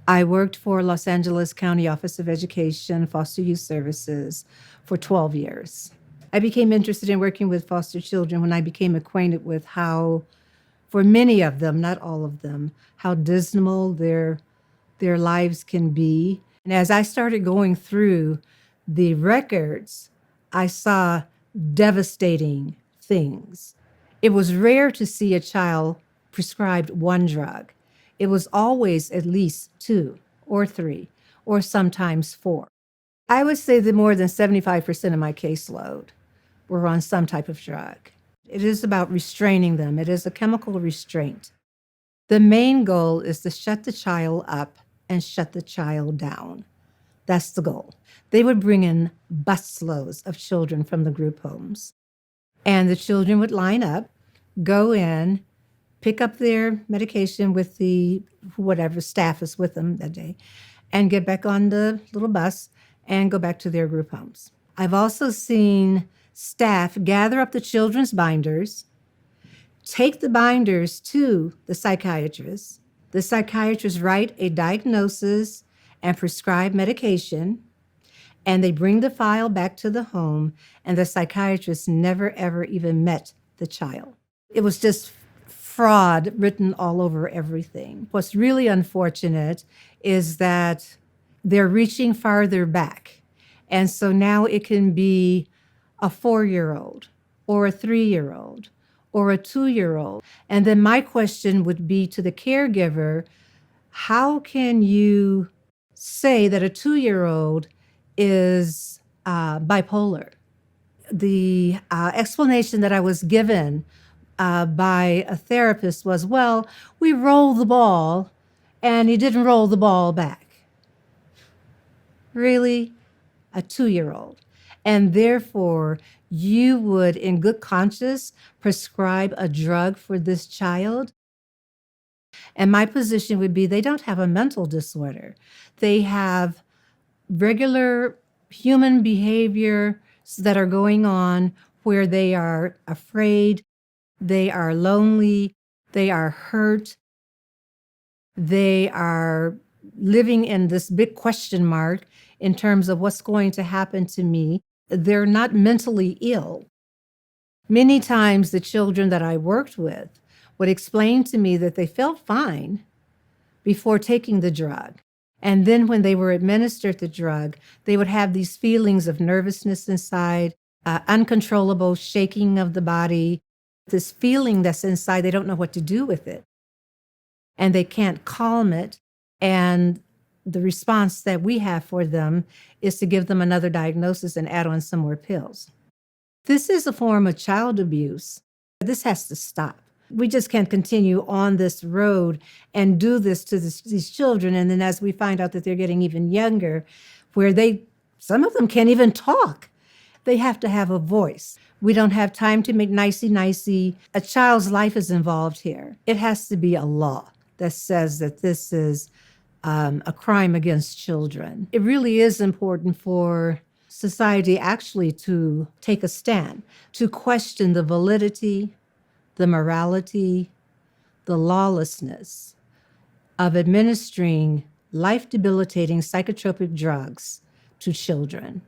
I worked for Los Angeles County Office of Education, Foster Youth Services for 12 years. I became interested in working with foster children when I became acquainted with how, for many of them, not all of them, how dismal their lives can be. And as I started going through the records, I saw devastating things. It was rare to see a child prescribed one drug. It was always at least 2 or 3, or sometimes 4. I would say that more than 75% of my caseload were on some type of drug. It is about restraining them. It is a chemical restraint. The main goal is to shut the child up and shut the child down. That's the goal. They would bring in busloads of children from the group homes, and the children would line up, go in, pick up their medication with the whatever staff is with them that day, and get back on the little bus and go back to their group homes. I've also seen staff gather up the children's binders, take the binders to the psychiatrist. The psychiatrist write a diagnosis and prescribe medication, and they bring the file back to the home, and the psychiatrist never, ever even met the child. It was just fraud written all over everything. What's really unfortunate is that they're reaching farther back. And so now it can be a 4-year-old or a 3-year-old or a 2-year-old. And then my question would be to the caregiver, how can you say that a 2-year-old is bipolar? The explanation that I was given by a therapist was, well, we rolled the ball and he didn't roll the ball back. Really? A 2-year-old. And therefore, you would, in good conscience, prescribe a drug for this child? And my position would be they don't have a mental disorder. They have regular human behavior that are going on where they are afraid, they are lonely, they are hurt, they are living in this big question mark in terms of what's going to happen to me. They're not mentally ill. Many times the children that I worked with would explain to me that they felt fine before taking the drug. And then when they were administered the drug, they would have these feelings of nervousness inside, uncontrollable shaking of the body, this feeling that's inside, they don't know what to do with it. And they can't calm it. And the response that we have for them is to give them another diagnosis and add on some more pills. This is a form of child abuse. This has to stop. We just can't continue on this road and do this to these children. And then as we find out that they're getting even younger, where some of them can't even talk, they have to have a voice. We don't have time to make nicey-nicey. A child's life is involved here. It has to be a law that says that this is a crime against children. It really is important for society actually to take a stand, to question the validity, the morality, the lawlessness of administering life-debilitating psychotropic drugs to children.